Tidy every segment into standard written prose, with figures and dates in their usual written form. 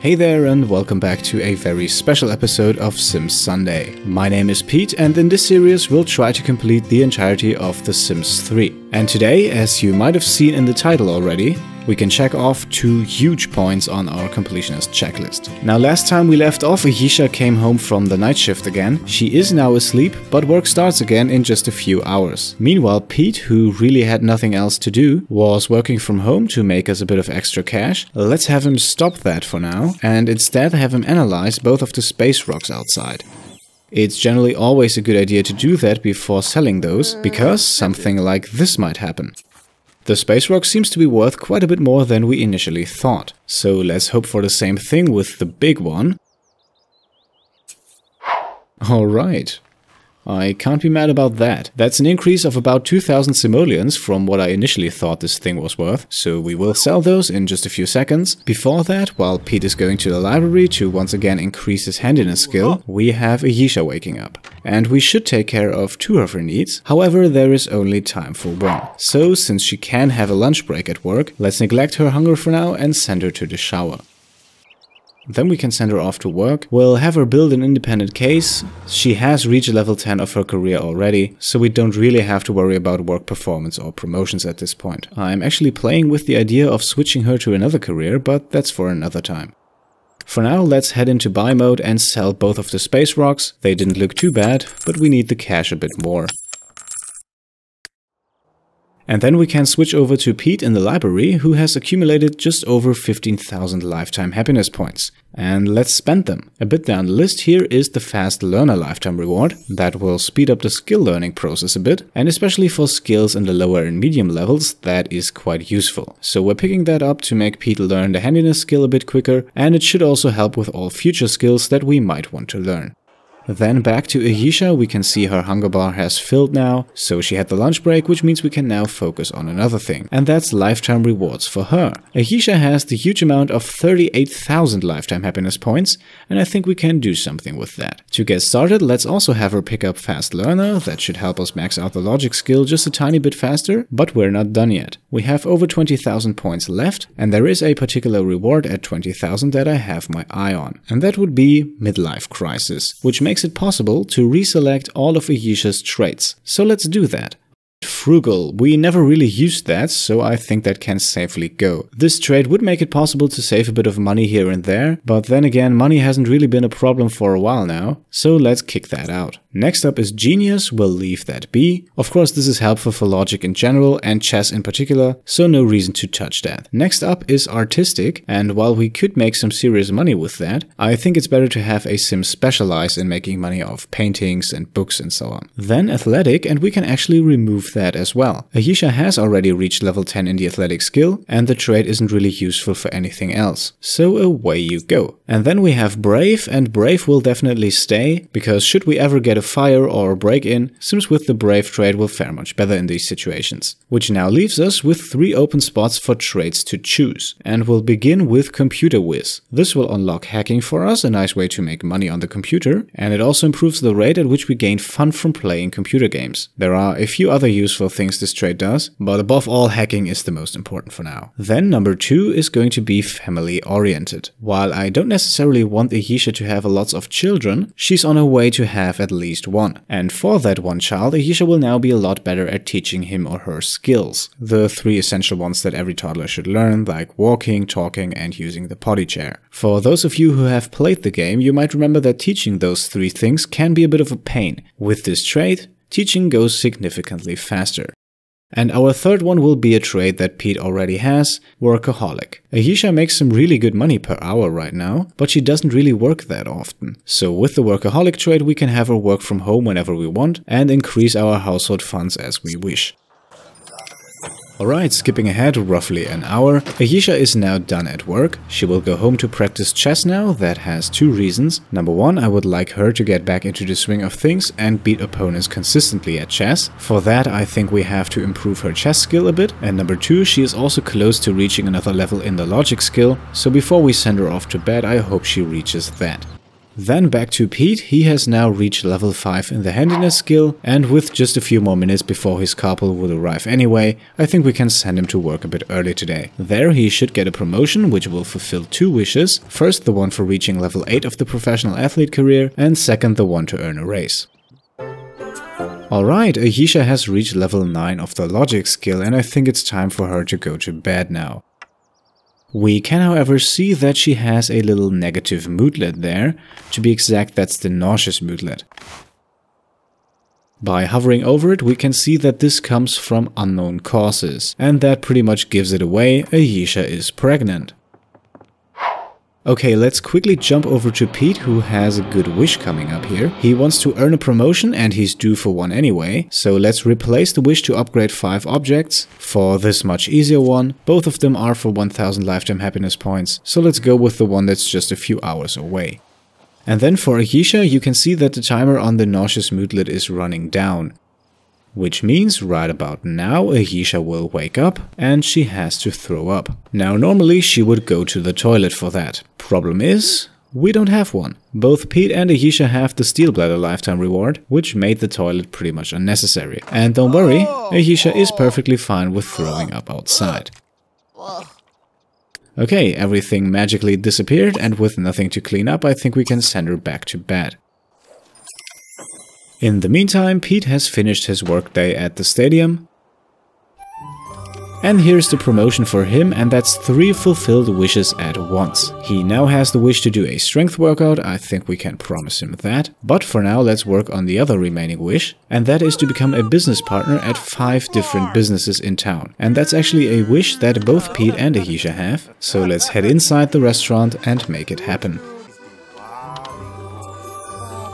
Hey there and welcome back to a very special episode of Sims Sunday. My name is Pete and in this series we'll try to complete the entirety of The Sims 3. And today, as you might have seen in the title already, we can check off 2 huge points on our completionist checklist. Now last time we left off, Ayesha came home from the night shift again. She is now asleep, but work starts again in just a few hours. Meanwhile, Pete, who really had nothing else to do, was working from home to make us a bit of extra cash. Let's have him stop that for now, and instead have him analyze both of the space rocks outside. It's generally always a good idea to do that before selling those, because something like this might happen. The space rock seems to be worth quite a bit more than we initially thought, so let's hope for the same thing with the big one. Alright, I can't be mad about that. That's an increase of about 2,000 simoleons from what I initially thought this thing was worth, so we will sell those in just a few seconds. Before that, while Pete is going to the library to once again increase his handiness skill, we have Ayesha waking up. And we should take care of 2 of her needs, however there is only time for 1. So, since she can have a lunch break at work, let's neglect her hunger for now and send her to the shower. Then we can send her off to work. We'll have her build an independent case. She has reached level 10 of her career already, so we don't really have to worry about work performance or promotions at this point. I'm actually playing with the idea of switching her to another career, but that's for another time. For now, let's head into buy mode and sell both of the space rocks. They didn't look too bad, but we need the cash a bit more. And then we can switch over to Pete in the library, who has accumulated just over 15,000 lifetime happiness points. And let's spend them. A bit down the list here is the Fast Learner lifetime reward. That will speed up the skill learning process a bit, and especially for skills in the lower and medium levels, that is quite useful. So we're picking that up to make Pete learn the handiness skill a bit quicker, and it should also help with all future skills that we might want to learn. Then back to Ayesha, we can see her hunger bar has filled now, so she had the lunch break, which means we can now focus on another thing, and that's lifetime rewards for her. Ayesha has the huge amount of 38,000 lifetime happiness points, and I think we can do something with that. To get started, let's also have her pick up Fast Learner. That should help us max out the logic skill just a tiny bit faster, but we're not done yet. We have over 20,000 points left, and there is a particular reward at 20,000 that I have my eye on, and that would be Midlife Crisis, which makes it possible to reselect all of Ayesha's traits. So let's do that. Frugal. We never really used that, so I think that can safely go. This trait would make it possible to save a bit of money here and there, but then again, money hasn't really been a problem for a while now, so let's kick that out. Next up is Genius. We'll leave that be. Of course, this is helpful for logic in general and chess in particular, so no reason to touch that. Next up is Artistic, and while we could make some serious money with that, I think it's better to have a sim specialize in making money off paintings and books and so on. Then Athletic, and we can actually remove that as well. Ayesha has already reached level 10 in the athletic skill, and the trait isn't really useful for anything else. So away you go. And then we have Brave, and Brave will definitely stay, because should we ever get a fire or a break-in, Sims with the Brave trait will fare much better in these situations. Which now leaves us with 3 open spots for traits to choose. And we'll begin with Computer Whiz. This will unlock hacking for us, a nice way to make money on the computer, and it also improves the rate at which we gain fun from playing computer games. There are a few other useful things this trait does, but above all, hacking is the most important for now. Then number 2 is going to be family oriented. While I don't necessarily want Ayesha to have lots of children, she's on her way to have at least 1. And for that one child, Ayesha will now be a lot better at teaching him or her skills. The 3 essential ones that every toddler should learn, like walking, talking, and using the potty chair. For those of you who have played the game, you might remember that teaching those 3 things can be a bit of a pain. With this trait, teaching goes significantly faster. And our third one will be a trait that Pete already has, Workaholic. Ayesha makes some really good money per hour right now, but she doesn't really work that often. So with the Workaholic trait, we can have her work from home whenever we want and increase our household funds as we wish. Alright, skipping ahead roughly an hour, Ayesha is now done at work. She will go home to practice chess now. That has 2 reasons. Number 1, I would like her to get back into the swing of things and beat opponents consistently at chess. For that, I think we have to improve her chess skill a bit. And number 2, she is also close to reaching another level in the logic skill, so before we send her off to bed, I hope she reaches that. Then back to Pete. He has now reached level 5 in the handiness skill, and with just a few more minutes before his couple would arrive anyway, I think we can send him to work a bit early today. There he should get a promotion which will fulfill 2 wishes. First, the one for reaching level 8 of the professional athlete career, and second, the one to earn a raise. Alright, Ayesha has reached level 9 of the logic skill, and I think it's time for her to go to bed now. We can however see that she has a little negative moodlet there. To be exact, that's the nauseous moodlet. By hovering over it, we can see that this comes from unknown causes, and that pretty much gives it away. Ayesha is pregnant. Okay, let's quickly jump over to Pete, who has a good wish coming up here. He wants to earn a promotion and he's due for one anyway. So let's replace the wish to upgrade 5 objects for this much easier one. Both of them are for 1000 lifetime happiness points. So let's go with the one that's just a few hours away. And then for Ayesha, you can see that the timer on the nauseous moodlet is running down. Which means right about now Ayesha will wake up and she has to throw up. Now normally she would go to the toilet for that. Problem is, we don't have one. Both Pete and Ayesha have the steel bladder lifetime reward, which made the toilet pretty much unnecessary. And don't worry, Ayesha is perfectly fine with throwing up outside. Okay, everything magically disappeared, and with nothing to clean up, I think we can send her back to bed. In the meantime, Pete has finished his workday at the stadium. And here's the promotion for him, and that's 3 fulfilled wishes at once. He now has the wish to do a strength workout. I think we can promise him that. But for now, let's work on the other remaining wish, and that is to become a business partner at 5 different businesses in town. And that's actually a wish that both Pete and Ayesha have. So let's head inside the restaurant and make it happen.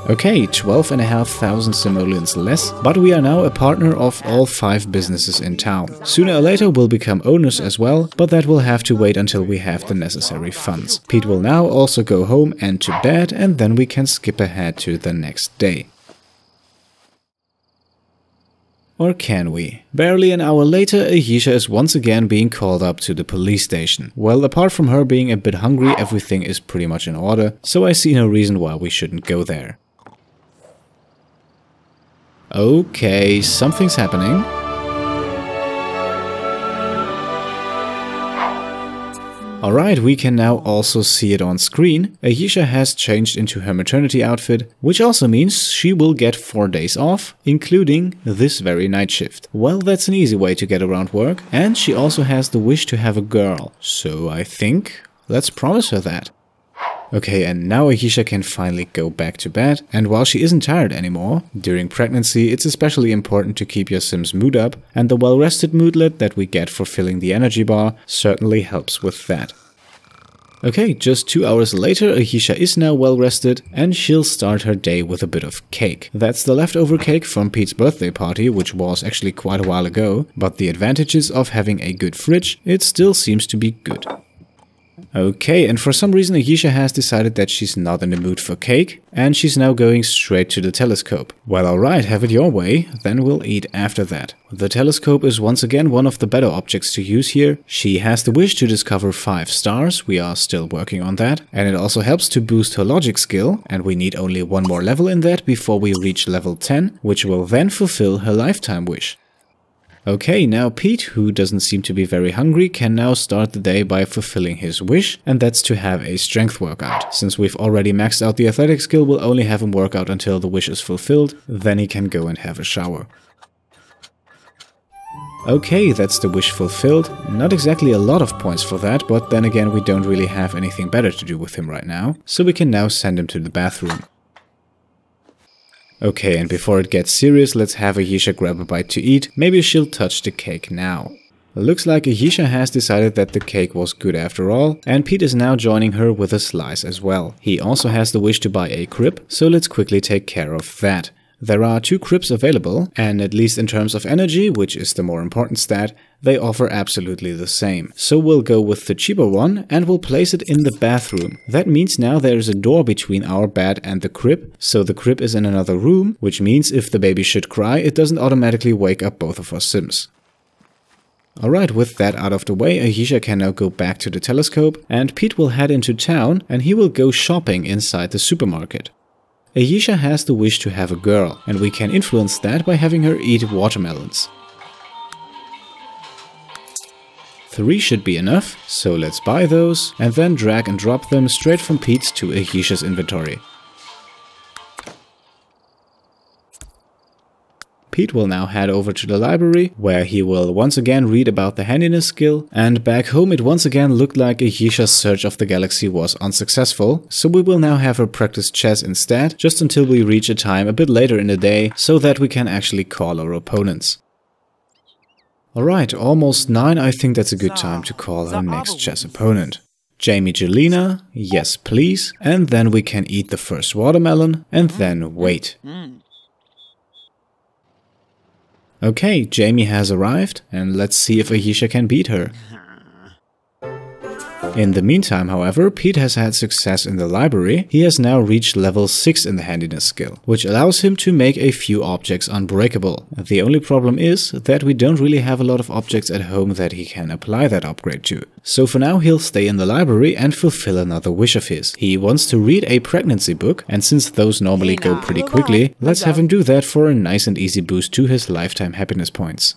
Okay, 12,500 simoleons less, but we are now a partner of all 5 businesses in town. Sooner or later we'll become owners as well, but that will have to wait until we have the necessary funds. Pete will now also go home and to bed, and then we can skip ahead to the next day. Or can we? Barely an hour later, Ayesha is once again being called up to the police station. Well, apart from her being a bit hungry, everything is pretty much in order, so I see no reason why we shouldn't go there. Okay, something's happening. Alright, we can now also see it on screen. Ayesha has changed into her maternity outfit, which also means she will get 4 days off, including this very night shift. Well, that's an easy way to get around work, and she also has the wish to have a girl. So I think let's promise her that. Okay, and now Ayesha can finally go back to bed, and while she isn't tired anymore, during pregnancy it's especially important to keep your Sim's mood up, and the well-rested moodlet that we get for filling the energy bar certainly helps with that. Okay, just 2 hours later, Ayesha is now well rested, and she'll start her day with a bit of cake. That's the leftover cake from Pete's birthday party, which was actually quite a while ago, but the advantages of having a good fridge, it still seems to be good. Okay, and for some reason Ayesha has decided that she's not in the mood for cake, and she's now going straight to the telescope. Well, alright, have it your way, then we'll eat after that. The telescope is once again one of the better objects to use here. She has the wish to discover 5 stars, we are still working on that, and it also helps to boost her logic skill, and we need only 1 more level in that before we reach level 10, which will then fulfill her lifetime wish. Okay, now Pete, who doesn't seem to be very hungry, can now start the day by fulfilling his wish, and that's to have a strength workout. Since we've already maxed out the athletic skill, we'll only have him work out until the wish is fulfilled, then he can go and have a shower. Okay, that's the wish fulfilled. Not exactly a lot of points for that, but then again we don't really have anything better to do with him right now, so we can now send him to the bathroom. Okay, and before it gets serious, let's have Ayesha grab a bite to eat. Maybe she'll touch the cake now. Looks like Ayesha has decided that the cake was good after all, and Pete is now joining her with a slice as well. He also has the wish to buy a crib, so let's quickly take care of that. There are 2 cribs available, and at least in terms of energy, which is the more important stat, they offer absolutely the same. So we'll go with the cheaper one, and we'll place it in the bathroom. That means now there is a door between our bed and the crib, so the crib is in another room, which means if the baby should cry, it doesn't automatically wake up both of our Sims. Alright, with that out of the way, Ayesha can now go back to the telescope, and Pete will head into town and he will go shopping inside the supermarket. Ayesha has the wish to have a girl, and we can influence that by having her eat watermelons. 3 should be enough, so let's buy those and then drag and drop them straight from Pete's to Ayesha's inventory. Pete will now head over to the library, where he will once again read about the handiness skill, and back home it once again looked like Ayesha's search of the galaxy was unsuccessful, so we will now have her practice chess instead, just until we reach a time a bit later in the day, so that we can actually call our opponents. Alright, almost 9, I think that's a good time to call our next chess opponent. Jamie Jelena, yes please, and then we can eat the first watermelon, and then wait. Okay, Jamie has arrived, and let's see if Ayesha can beat her. In the meantime, however, Pete has had success in the library. He has now reached level 6 in the handiness skill, which allows him to make a few objects unbreakable. The only problem is that we don't really have a lot of objects at home that he can apply that upgrade to. So for now he'll stay in the library and fulfill another wish of his. He wants to read a pregnancy book, and since those normally go pretty quickly, let's have him do that for a nice and easy boost to his lifetime happiness points.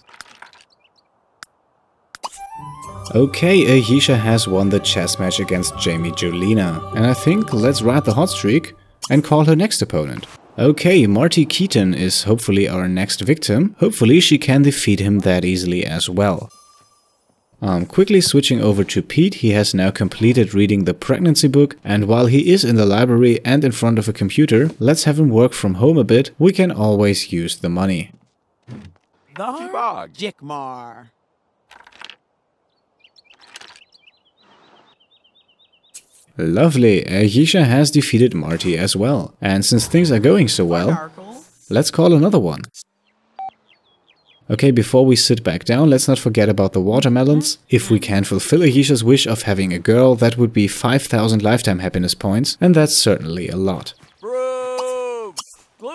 Okay, Ayesha has won the chess match against Jamie Jelena, and I think let's ride the hot streak and call her next opponent. Okay, Marty Keaton is hopefully our next victim. Hopefully she can defeat him that easily as well. Quickly switching over to Pete, he has now completed reading the pregnancy book, and while he is in the library and in front of a computer, let's have him work from home a bit. We can always use the money. Jikmar. Lovely, Ayesha has defeated Marty as well. And since things are going so well, let's call another one. Okay, before we sit back down, let's not forget about the watermelons. If we can fulfill Ayesha's wish of having a girl, that would be 5,000 lifetime happiness points, and that's certainly a lot.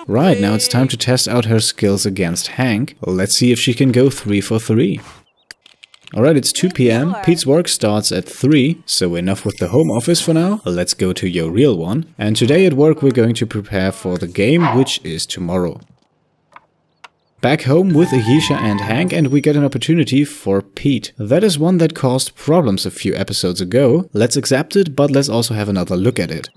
Right, now it's time to test out her skills against Hank. Let's see if she can go 3 for 3. Alright, it's 2 PM, Pete's work starts at 3, so enough with the home office for now. Let's go to your real one. And today at work we're going to prepare for the game, which is tomorrow. Back home with Ayesha and Hank, and we get an opportunity for Pete. That is one that caused problems a few episodes ago. Let's accept it, but let's also have another look at it.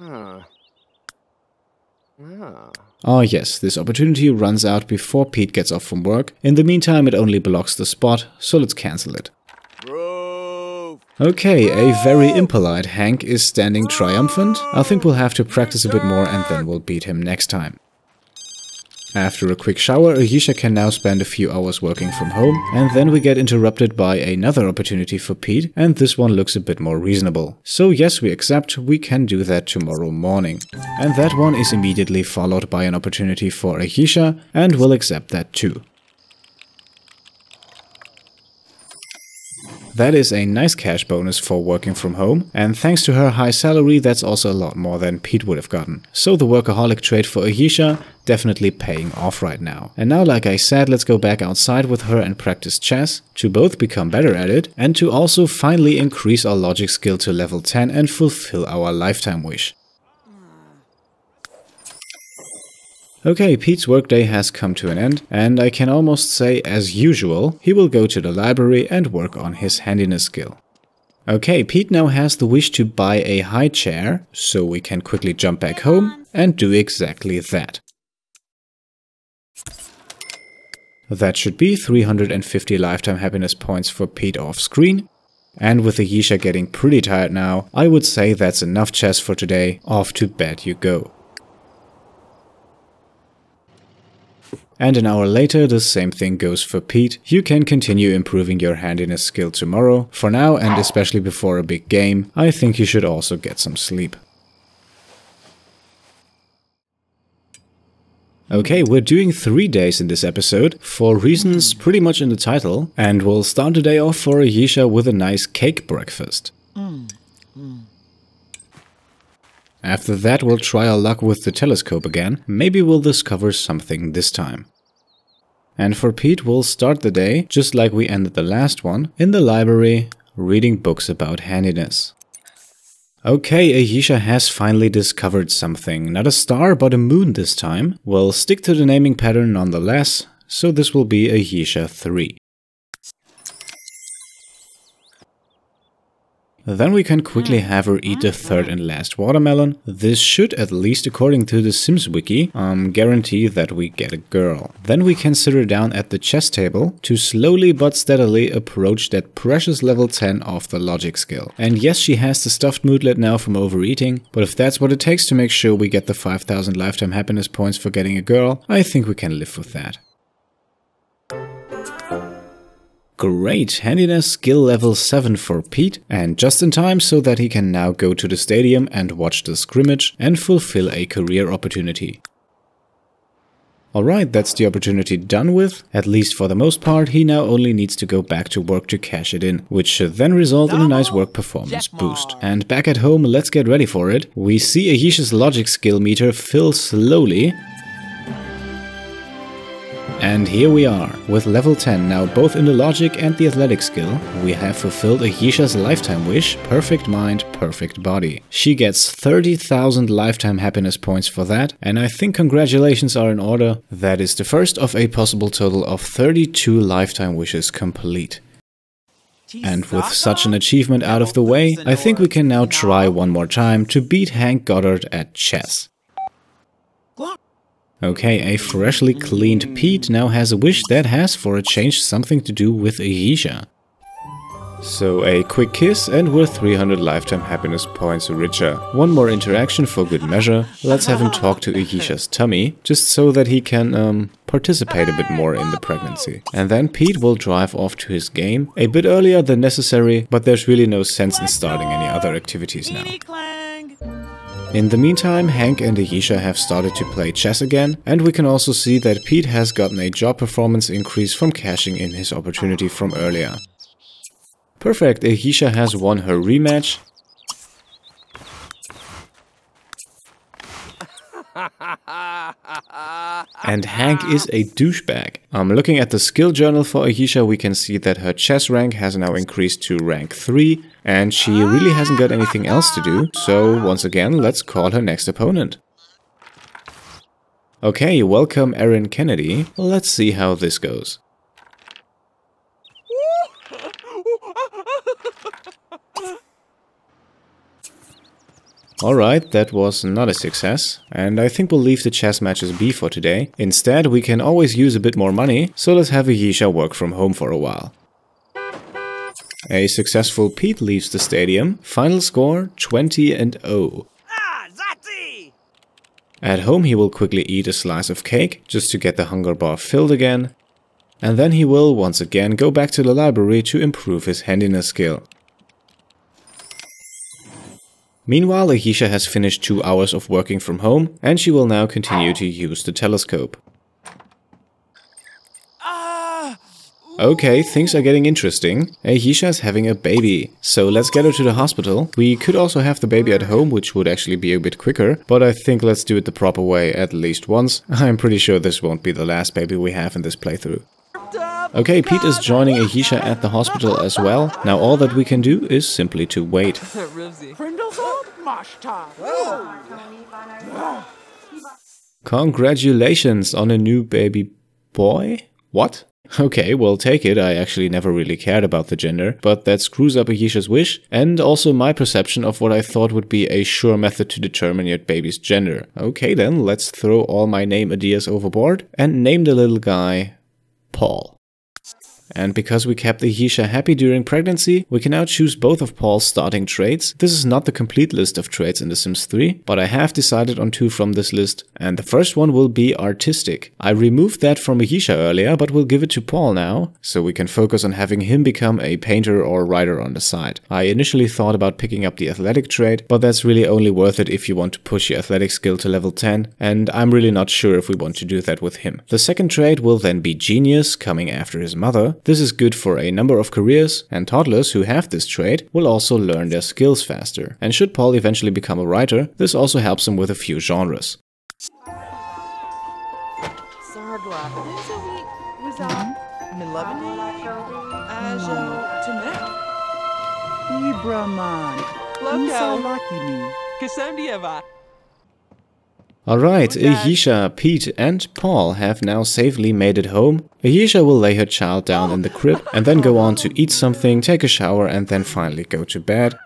Oh yes, this opportunity runs out before Pete gets off from work. In the meantime, it only blocks the spot, so let's cancel it. Okay, a very impolite Hank is standing triumphant. I think we'll have to practice a bit more and then we'll beat him next time. After a quick shower, Ayesha can now spend a few hours working from home, and then we get interrupted by another opportunity for Pete, and this one looks a bit more reasonable. So yes, we accept, we can do that tomorrow morning. And that one is immediately followed by an opportunity for Ayesha, and we'll accept that too. That is a nice cash bonus for working from home, and thanks to her high salary, that's also a lot more than Pete would have gotten. So the workaholic trait for Ayesha definitely paying off right now. And now, like I said, let's go back outside with her and practice chess, to both become better at it, and to also finally increase our logic skill to level 10 and fulfill our lifetime wish. Okay, Pete's workday has come to an end, and I can almost say, as usual, he will go to the library and work on his handiness skill. Okay, Pete now has the wish to buy a high chair, so we can quickly jump back home and do exactly that. That should be 350 lifetime happiness points for Pete off screen. And with Ayesha getting pretty tired now, I would say that's enough chess for today. Off to bed you go. And an hour later, the same thing goes for Pete. You can continue improving your handiness skill tomorrow. For now, and especially before a big game, I think you should also get some sleep. Okay, we're doing 3 days in this episode, for reasons pretty much in the title, and we'll start the day off for Ayesha with a nice cake breakfast. After that, we'll try our luck with the telescope again. Maybe we'll discover something this time. And for Pete, we'll start the day, just like we ended the last one, in the library, reading books about handiness. Okay, Ayesha has finally discovered something. Not a star, but a moon this time. We'll stick to the naming pattern nonetheless, so this will be Ayesha 3. Then we can quickly have her eat the third and last watermelon. This should, at least according to the Sims wiki, guarantee that we get a girl. Then we can sit her down at the chess table to slowly but steadily approach that precious level 10 of the logic skill. And yes, she has the stuffed moodlet now from overeating, but if that's what it takes to make sure we get the 5,000 lifetime happiness points for getting a girl, I think we can live with that. Great, handiness skill level 7 for Pete, and just in time so that he can now go to the stadium and watch the scrimmage and fulfill a career opportunity. Alright, that's the opportunity done with. At least for the most part, he now only needs to go back to work to cash it in, which should then result in a nice work performance boost. And back at home, let's get ready for it. We see Ayesha's logic skill meter fill slowly. And here we are, with level 10 now both in the logic and the athletic skill. We have fulfilled Ayesha's lifetime wish, perfect mind, perfect body. She gets 30,000 lifetime happiness points for that, and I think congratulations are in order. That is the first of a possible total of 32 lifetime wishes complete. And with such an achievement out of the way, I think we can now try one more time to beat Hank Goddard at chess. Okay, a freshly cleaned Pete now has a wish that has for a change something to do with Ayesha. So a quick kiss and we're 300 lifetime happiness points richer. One more interaction for good measure. Let's have him talk to Ayesha's tummy, just so that he can participate a bit more in the pregnancy. And then Pete will drive off to his game, a bit earlier than necessary, but there's really no sense in starting any other activities now. In the meantime, Hank and Ayesha have started to play chess again, and we can also see that Pete has gotten a job performance increase from cashing in his opportunity from earlier. Perfect, Ayesha has won her rematch. And Hank is a douchebag. Looking at the skill journal for Ayesha, we can see that her chess rank has now increased to rank 3, and she really hasn't got anything else to do, so once again, let's call her next opponent. Okay, welcome Erin Kennedy. Let's see how this goes. Alright, that was not a success, and I think we'll leave the chess matches be for today. Instead, we can always use a bit more money, so let's have Ayesha work from home for a while. A successful Pete leaves the stadium. Final score 20-0. At home he will quickly eat a slice of cake, just to get the hunger bar filled again. And then he will once again go back to the library to improve his handiness skill. Meanwhile, Ayesha has finished 2 hours of working from home, and she will now continue to use the telescope. Okay, things are getting interesting. Ayesha is having a baby, so let's get her to the hospital. We could also have the baby at home, which would actually be a bit quicker, but I think let's do it the proper way at least once. I'm pretty sure this won't be the last baby we have in this playthrough. Okay, Pete is joining Ayesha at the hospital as well. Now all that we can do is simply to wait. Congratulations on a new baby boy? What? Okay, well take it, I actually never really cared about the gender, but that screws up Ayesha's wish, and also my perception of what I thought would be a sure method to determine your baby's gender. Okay then, let's throw all my name ideas overboard, and name the little guy Paul. And because we kept Ayesha happy during pregnancy, we can now choose both of Paul's starting traits. This is not the complete list of traits in The Sims 3, but I have decided on 2 from this list, and the first one will be artistic. I removed that from Ayesha earlier, but we'll give it to Paul now, so we can focus on having him become a painter or writer on the side. I initially thought about picking up the athletic trait, but that's really only worth it if you want to push your athletic skill to level 10, and I'm really not sure if we want to do that with him. The second trait will then be genius, coming after his mother. This is good for a number of careers, and toddlers who have this trait will also learn their skills faster. And should Paul eventually become a writer, this also helps him with a few genres. Ayesha, Milovany, Ayesha, Tamet. Ibraman, Loco, Kasondieva. Alright, Ayesha, Pete and Paul have now safely made it home. Ayesha will lay her child down in the crib and then go on to eat something, take a shower and then finally go to bed.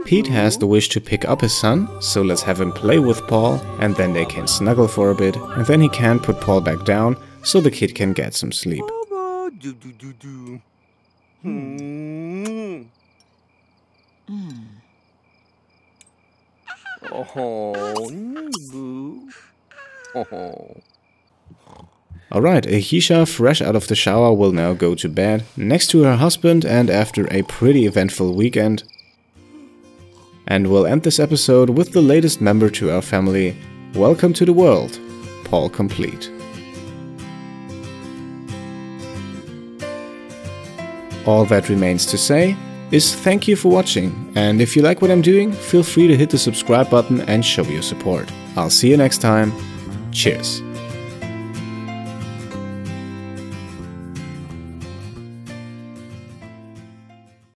Pete has the wish to pick up his son, so let's have him play with Paul and then they can snuggle for a bit and then he can put Paul back down so the kid can get some sleep. Alright, Ayesha, fresh out of the shower, will now go to bed next to her husband and after a pretty eventful weekend. And we'll end this episode with the latest member to our family. Welcome to the world, Paul Complete. All that remains to say is thank you for watching, and if you like what I'm doing, feel free to hit the subscribe button and show your support. I'll see you next time. Cheers.